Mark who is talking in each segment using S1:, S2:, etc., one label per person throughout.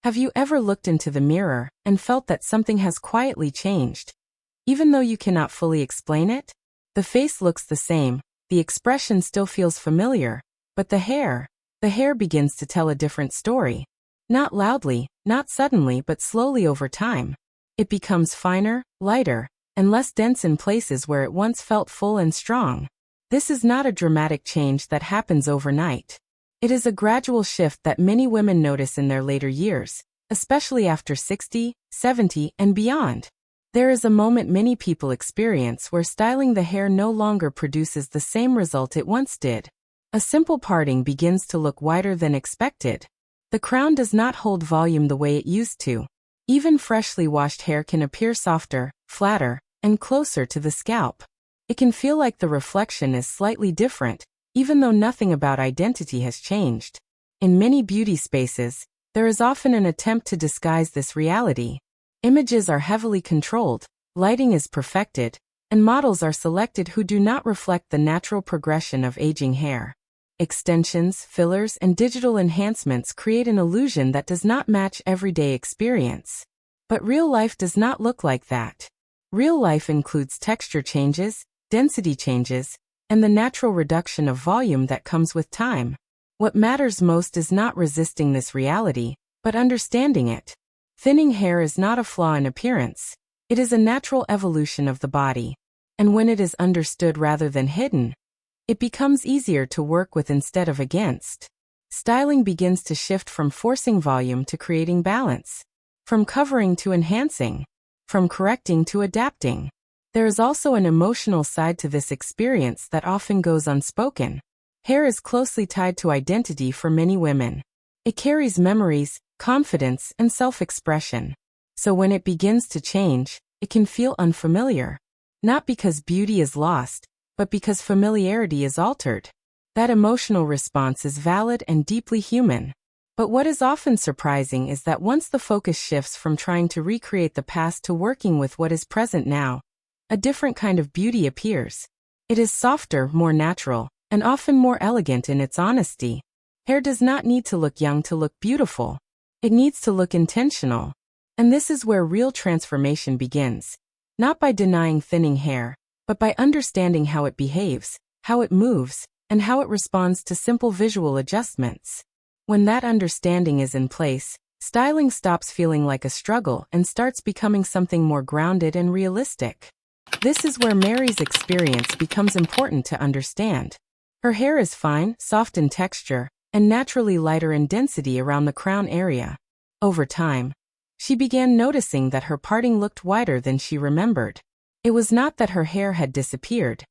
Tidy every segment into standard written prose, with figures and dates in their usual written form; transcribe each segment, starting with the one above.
S1: Have you ever looked into the mirror and felt that something has quietly changed? Even though you cannot fully explain it? The face looks the same, the expression still feels familiar, but the hair begins to tell a different story. Not loudly, not suddenly, but slowly over time. It becomes finer, lighter, and less dense in places where it once felt full and strong. This is not a dramatic change that happens overnight. It is a gradual shift that many women notice in their later years, especially after 60, 70, and beyond. There is a moment many people experience where styling the hair no longer produces the same result it once did. A simple parting begins to look wider than expected. The crown does not hold volume the way it used to. Even freshly washed hair can appear softer, flatter, and closer to the scalp. It can feel like the reflection is slightly different, even though nothing about identity has changed. In many beauty spaces, there is often an attempt to disguise this reality. Images are heavily controlled, lighting is perfected, and models are selected who do not reflect the natural progression of aging hair. Extensions, fillers, and digital enhancements create an illusion that does not match everyday experience. But real life does not look like that. Real life includes texture changes, density changes, and the natural reduction of volume that comes with time. What matters most is not resisting this reality, but understanding it. Thinning hair is not a flaw in appearance. It is a natural evolution of the body. And when it is understood rather than hidden, it becomes easier to work with instead of against. Styling begins to shift from forcing volume to creating balance, from covering to enhancing, from correcting to adapting. There is also an emotional side to this experience that often goes unspoken. Hair is closely tied to identity for many women. It carries memories, confidence, and self-expression. So when it begins to change, it can feel unfamiliar. Not because beauty is lost, but because familiarity is altered. That emotional response is valid and deeply human. But what is often surprising is that once the focus shifts from trying to recreate the past to working with what is present now, a different kind of beauty appears. It is softer, more natural, and often more elegant in its honesty. Hair does not need to look young to look beautiful. It needs to look intentional. And this is where real transformation begins. Not by denying thinning hair, but by understanding how it behaves, how it moves, and how it responds to simple visual adjustments. When that understanding is in place, styling stops feeling like a struggle and starts becoming something more grounded and realistic. This is where Mary's experience becomes important to understand. Her hair is fine, soft in texture, and naturally lighter in density around the crown area. Over time, she began noticing that her parting looked wider than she remembered. It was not that her hair had disappeared,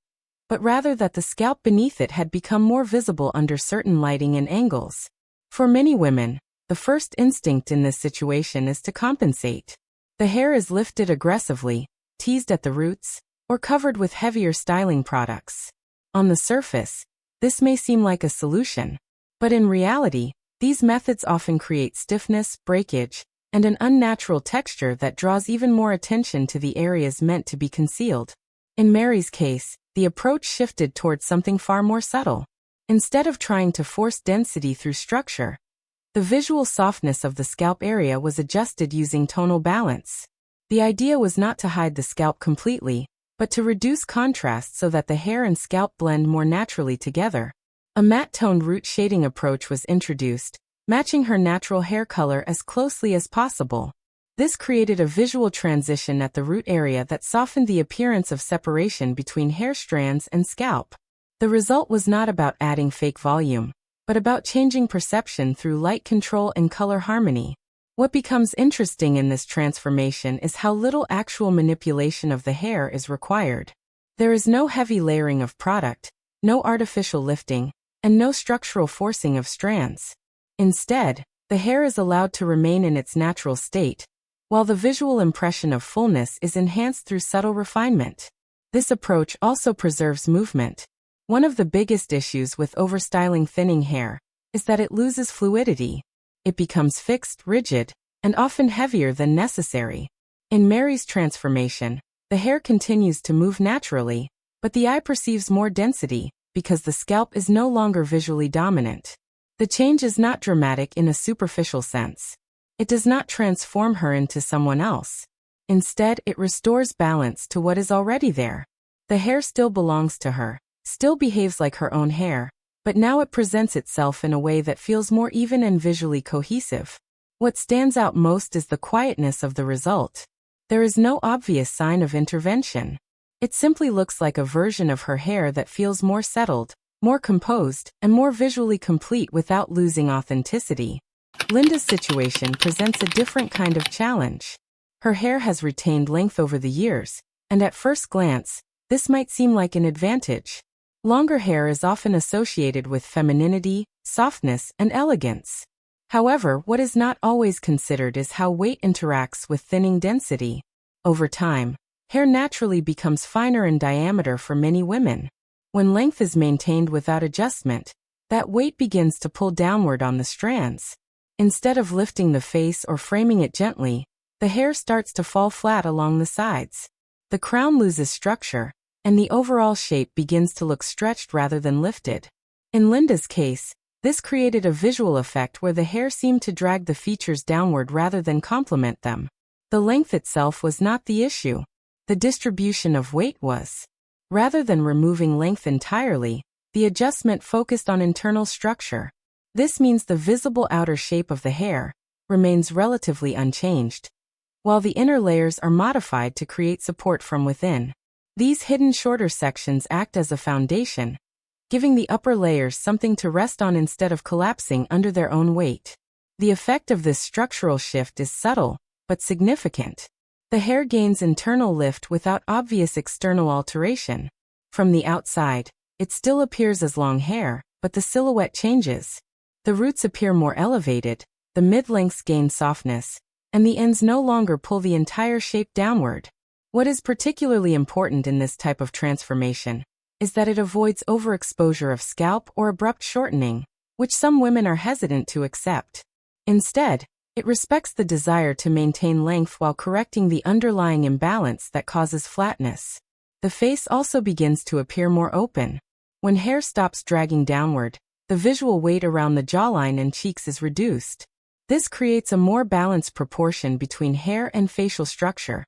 S1: but rather that the scalp beneath it had become more visible under certain lighting and angles. For many women, the first instinct in this situation is to compensate. The hair is lifted aggressively, teased at the roots, or covered with heavier styling products. On the surface, this may seem like a solution, but in reality, these methods often create stiffness, breakage, and an unnatural texture that draws even more attention to the areas meant to be concealed. In Mary's case, the approach shifted towards something far more subtle. Instead of trying to force density through structure, the visual softness of the scalp area was adjusted using tonal balance. The idea was not to hide the scalp completely, but to reduce contrast so that the hair and scalp blend more naturally together. A matte-toned root shading approach was introduced, matching her natural hair color as closely as possible. This created a visual transition at the root area that softened the appearance of separation between hair strands and scalp. The result was not about adding fake volume, but about changing perception through light control and color harmony. What becomes interesting in this transformation is how little actual manipulation of the hair is required. There is no heavy layering of product, no artificial lifting, and no structural forcing of strands. Instead, the hair is allowed to remain in its natural state, while the visual impression of fullness is enhanced through subtle refinement. This approach also preserves movement. One of the biggest issues with overstyling thinning hair is that it loses fluidity. It becomes fixed, rigid, and often heavier than necessary. In Mary's transformation, the hair continues to move naturally, but the eye perceives more density because the scalp is no longer visually dominant. The change is not dramatic in a superficial sense. It does not transform her into someone else. Instead, it restores balance to what is already there. The hair still belongs to her, still behaves like her own hair, but now it presents itself in a way that feels more even and visually cohesive. What stands out most is the quietness of the result. There is no obvious sign of intervention. It simply looks like a version of her hair that feels more settled, more composed, and more visually complete without losing authenticity. Linda's situation presents a different kind of challenge. Her hair has retained length over the years, and at first glance, this might seem like an advantage. Longer hair is often associated with femininity, softness, and elegance. However, what is not always considered is how weight interacts with thinning density. Over time, hair naturally becomes finer in diameter for many women. When length is maintained without adjustment, that weight begins to pull downward on the strands. Instead of lifting the face or framing it gently, the hair starts to fall flat along the sides. The crown loses structure, and the overall shape begins to look stretched rather than lifted. In Linda's case, this created a visual effect where the hair seemed to drag the features downward rather than complement them. The length itself was not the issue. The distribution of weight was. Rather than removing length entirely, the adjustment focused on internal structure. This means the visible outer shape of the hair remains relatively unchanged, while the inner layers are modified to create support from within. These hidden shorter sections act as a foundation, giving the upper layers something to rest on instead of collapsing under their own weight. The effect of this structural shift is subtle, but significant. The hair gains internal lift without obvious external alteration. From the outside, it still appears as long hair, but the silhouette changes. The roots appear more elevated, the mid-lengths gain softness, and the ends no longer pull the entire shape downward. What is particularly important in this type of transformation is that it avoids overexposure of scalp or abrupt shortening, which some women are hesitant to accept. Instead, it respects the desire to maintain length while correcting the underlying imbalance that causes flatness. The face also begins to appear more open. When hair stops dragging downward, the visual weight around the jawline and cheeks is reduced. This creates a more balanced proportion between hair and facial structure,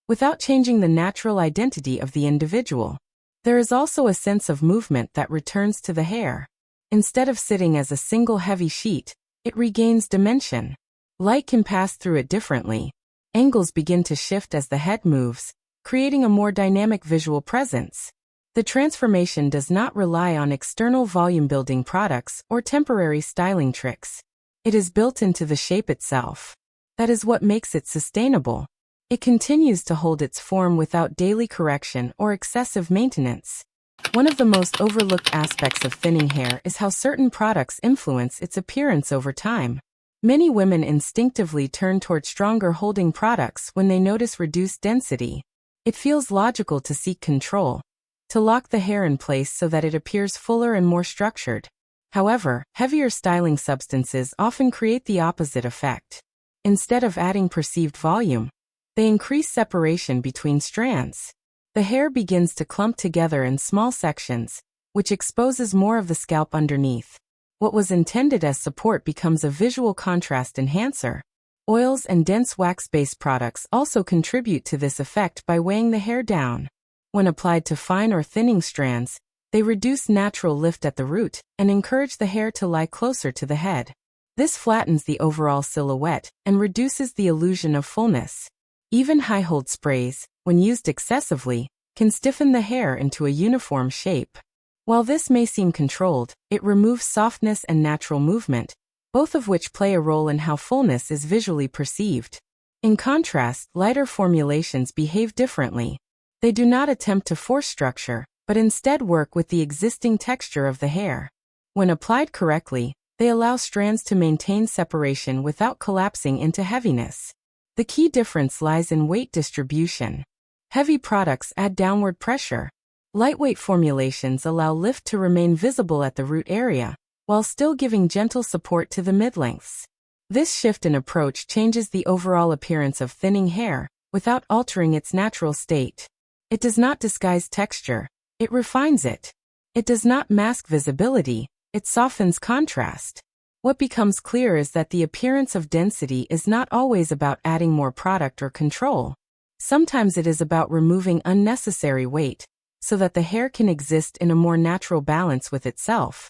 S1: without changing the natural identity of the individual. There is also a sense of movement that returns to the hair. Instead of sitting as a single heavy sheet, it regains dimension. Light can pass through it differently. Angles begin to shift as the head moves, creating a more dynamic visual presence. The transformation does not rely on external volume-building products or temporary styling tricks. It is built into the shape itself. That is what makes it sustainable. It continues to hold its form without daily correction or excessive maintenance. One of the most overlooked aspects of thinning hair is how certain products influence its appearance over time. Many women instinctively turn toward stronger holding products when they notice reduced density. It feels logical to seek control, to lock the hair in place so that it appears fuller and more structured. However, heavier styling substances often create the opposite effect. Instead of adding perceived volume, they increase separation between strands. The hair begins to clump together in small sections, which exposes more of the scalp underneath. What was intended as support becomes a visual contrast enhancer. Oils and dense wax-based products also contribute to this effect by weighing the hair down. When applied to fine or thinning strands, they reduce natural lift at the root and encourage the hair to lie closer to the head. This flattens the overall silhouette and reduces the illusion of fullness. Even high-hold sprays, when used excessively, can stiffen the hair into a uniform shape. While this may seem controlled, it removes softness and natural movement, both of which play a role in how fullness is visually perceived. In contrast, lighter formulations behave differently. They do not attempt to force structure, but instead work with the existing texture of the hair. When applied correctly, they allow strands to maintain separation without collapsing into heaviness. The key difference lies in weight distribution. Heavy products add downward pressure. Lightweight formulations allow lift to remain visible at the root area, while still giving gentle support to the mid-lengths. This shift in approach changes the overall appearance of thinning hair, without altering its natural state. It does not disguise texture, it refines it. It does not mask visibility, it softens contrast. What becomes clear is that the appearance of density is not always about adding more product or control. Sometimes it is about removing unnecessary weight, so that the hair can exist in a more natural balance with itself.